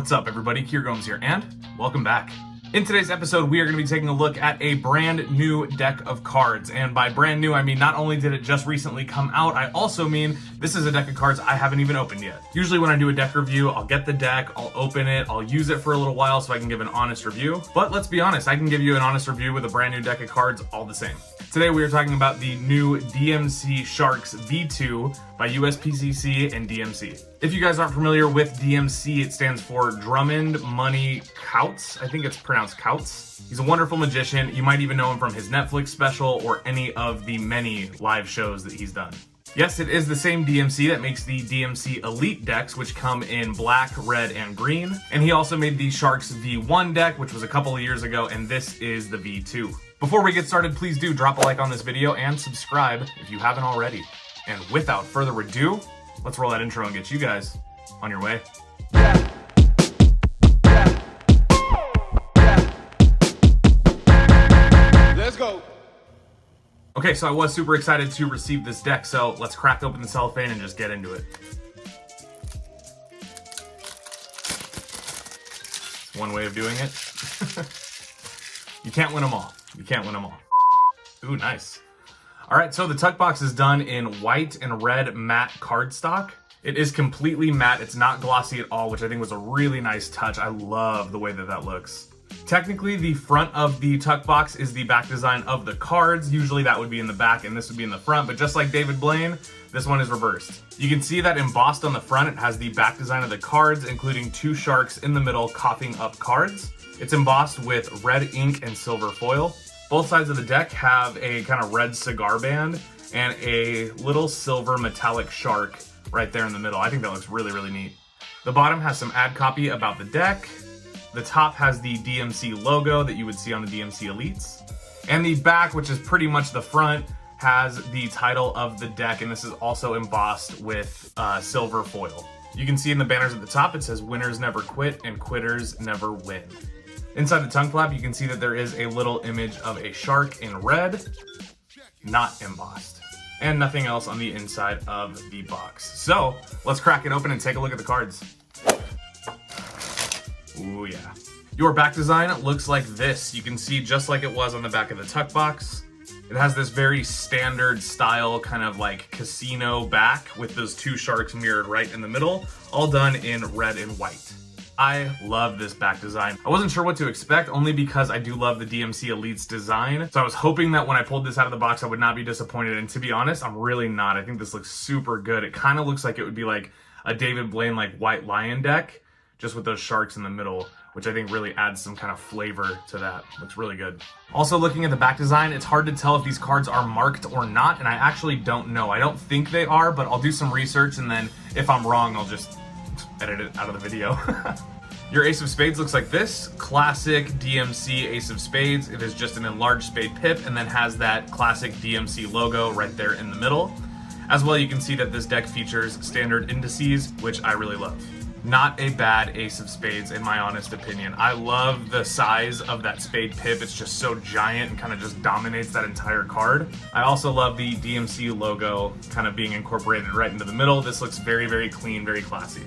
What's up, everybody? Kier Gomes here, and welcome back. In today's episode, we are going to be taking a look at a brand new deck of cards. And by brand new, I mean not only did it just recently come out, I also mean this is a deck of cards I haven't even opened yet. Usually when I do a deck review, I'll get the deck, I'll open it, I'll use it for a little while so I can give an honest review. But let's be honest, I can give you an honest review with a brand new deck of cards all the same. Today we are talking about the new DMC Sharks V2 by USPCC and DMC. If you guys aren't familiar with DMC, it stands for Drummond Cash Coutts. I think it's pronounced Coutts. He's a wonderful magician. You might even know him from his Netflix special or any of the many live shows that he's done. Yes, it is the same DMC that makes the DMC Elite decks, which come in black, red, and green. And he also made the Sharks V1 deck, which was a couple of years ago, and this is the V2. Before we get started, please do drop a like on this video and subscribe if you haven't already. And without further ado, let's roll that intro and get you guys on your way. Let's go. Okay, so I was super excited to receive this deck, so let's crack open the cellophane and just get into it. It's one way of doing it. You can't win them all. You can't win them all. Ooh, nice. All right, so the tuck box is done in white and red matte cardstock. It is completely matte. It's not glossy at all, which I think was a really nice touch. I love the way that that looks. Technically, the front of the tuck box is the back design of the cards. Usually that would be in the back and this would be in the front, but just like David Blaine, this one is reversed. You can see that embossed on the front, it has the back design of the cards, including two sharks in the middle coughing up cards. It's embossed with red ink and silver foil. Both sides of the deck have a kind of red cigar band and a little silver metallic shark right there in the middle. I think that looks really, really neat. The bottom has some ad copy about the deck. The top has the DMC logo that you would see on the DMC Elites. And the back, which is pretty much the front, has the title of the deck, and this is also embossed with silver foil. You can see in the banners at the top, it says winners never quit and quitters never win. Inside the tongue flap, you can see that there is a little image of a shark in red, not embossed, and nothing else on the inside of the box. So let's crack it open and take a look at the cards. Ooh, yeah. Your back design looks like this. You can see just like it was on the back of the tuck box. It has this very standard style kind of like casino back with those two sharks mirrored right in the middle, all done in red and white. I love this back design. I wasn't sure what to expect only because I do love the DMC Elites design. So I was hoping that when I pulled this out of the box, I would not be disappointed. And to be honest, I'm really not. I think this looks super good. It kind of looks like it would be like a David Blaine like White Lion deck, just with those sharks in the middle, which I think really adds some kind of flavor to that. Looks really good. Also, looking at the back design, it's hard to tell if these cards are marked or not, and I actually don't know. I don't think they are, but I'll do some research, and then if I'm wrong, I'll just edit it out of the video. Your Ace of Spades looks like this. Classic DMC Ace of Spades. It is just an enlarged spade pip and then has that classic DMC logo right there in the middle. As well, you can see that this deck features standard indices, which I really love. Not a bad Ace of Spades in my honest opinion. I love the size of that spade pip. It's just so giant and kind of just dominates that entire card. I also love the DMC logo kind of being incorporated right into the middle. This looks very, very clean, very classy.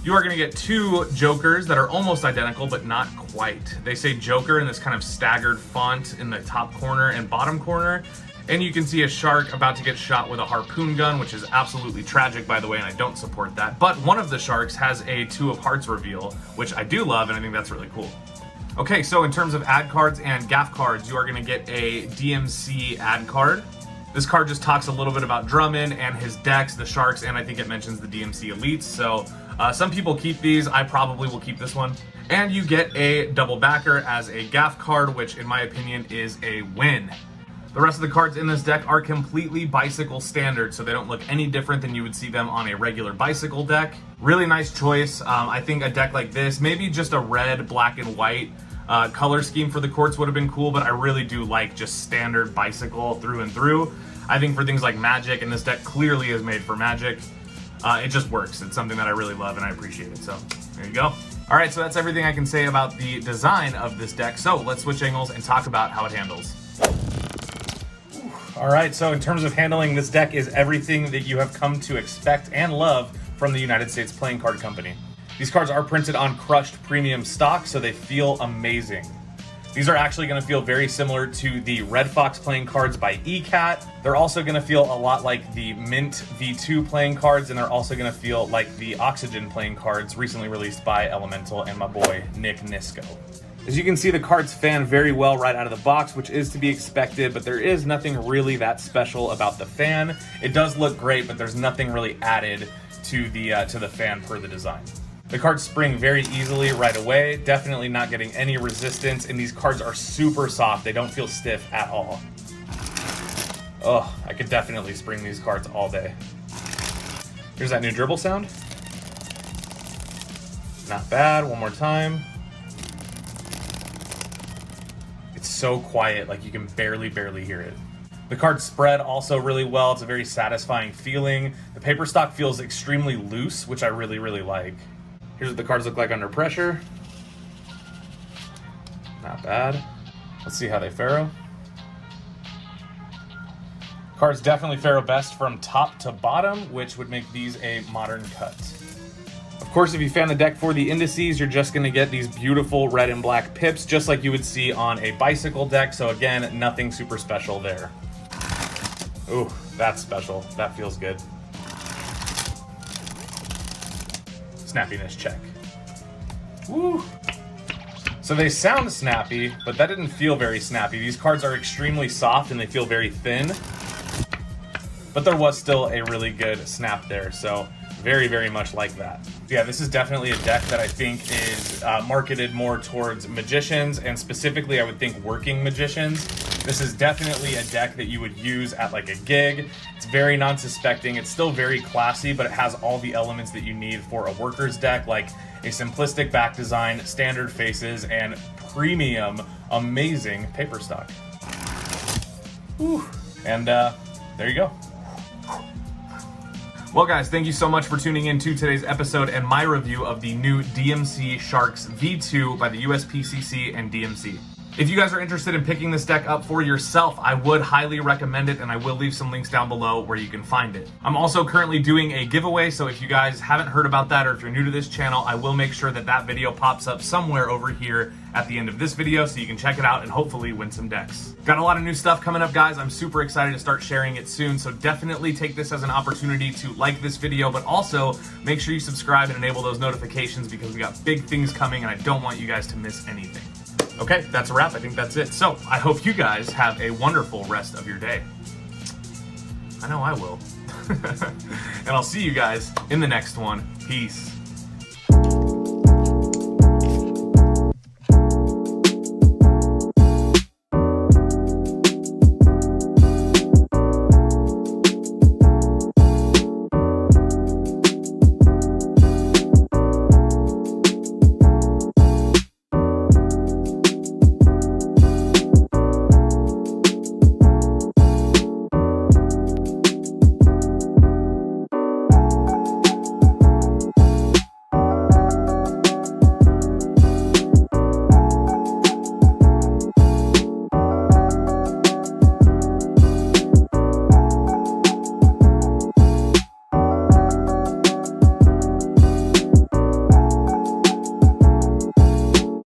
You are going to get two Jokers that are almost identical, but not quite. They say Joker in this kind of staggered font in the top corner and bottom corner. And you can see a shark about to get shot with a harpoon gun, which is absolutely tragic, by the way, and I don't support that. But one of the sharks has a Two of Hearts reveal, which I do love, and I think that's really cool. Okay, so in terms of ad cards and gaff cards, you are going to get a DMC ad card. This card just talks a little bit about Drummond and his decks, the sharks, and I think it mentions the DMC Elites. So some people keep these. I probably will keep this one. And you get a double backer as a gaff card, which in my opinion is a win. The rest of the cards in this deck are completely bicycle standard, so they don't look any different than you would see them on a regular bicycle deck. Really nice choice. I think a deck like this, maybe just a red, black, and white color scheme for the courts would have been cool, but I really do like just standard bicycle through and through. I think for things like Magic, and this deck clearly is made for Magic, it just works. It's something that I really love and I appreciate it, so there you go. All right, so that's everything I can say about the design of this deck. So let's switch angles and talk about how it handles. All right, so in terms of handling, this deck is everything that you have come to expect and love from the United States Playing Card Company. These cards are printed on crushed premium stock, so they feel amazing. These are actually going to feel very similar to the Red Fox playing cards by ECAT. They're also going to feel a lot like the Mint V2 playing cards, and they're also going to feel like the Oxygen playing cards recently released by Elemental and my boy Nick Nisco. As you can see, the cards fan very well right out of the box, which is to be expected, but there is nothing really that special about the fan. It does look great, but there's nothing really added to the fan per the design. The cards spring very easily right away, definitely not getting any resistance, and these cards are super soft. They don't feel stiff at all. Oh, I could definitely spring these cards all day. Here's that new dribble sound. Not bad, one more time. It's so quiet, like you can barely hear it. The cards spread also really well. It's a very satisfying feeling. The paper stock feels extremely loose, which I really like. Here's what the cards look like under pressure. Not bad. Let's see how they faro. Cards definitely faro best from top to bottom, which would make these a modern cut. Of course, if you fan the deck for the indices, you're just going to get these beautiful red and black pips, just like you would see on a bicycle deck. So again, nothing super special there. Ooh, that's special. That feels good. Snappiness check. Woo! So they sound snappy, but that didn't feel very snappy. These cards are extremely soft and they feel very thin, but there was still a really good snap there. So very much like that. Yeah, this is definitely a deck that I think is marketed more towards magicians, and specifically I would think working magicians. This is definitely a deck that you would use at like a gig. It's very non-suspecting. It's still very classy, but it has all the elements that you need for a worker's deck, like a simplistic back design, standard faces, and premium, amazing paper stock. Whew. And there you go. Well guys, thank you so much for tuning in to today's episode and my review of the new DMC Sharks V2 by the USPCC and DMC. If you guys are interested in picking this deck up for yourself, I would highly recommend it, and I will leave some links down below where you can find it. I'm also currently doing a giveaway, so if you guys haven't heard about that, or if you're new to this channel, I will make sure that that video pops up somewhere over here at the end of this video so you can check it out and hopefully win some decks. Got a lot of new stuff coming up, guys. I'm super excited to start sharing it soon, so definitely take this as an opportunity to like this video, but also make sure you subscribe and enable those notifications because we got big things coming and I don't want you guys to miss anything. Okay, that's a wrap. I think that's it. So I hope you guys have a wonderful rest of your day. I know I will. And I'll see you guys in the next one. Peace.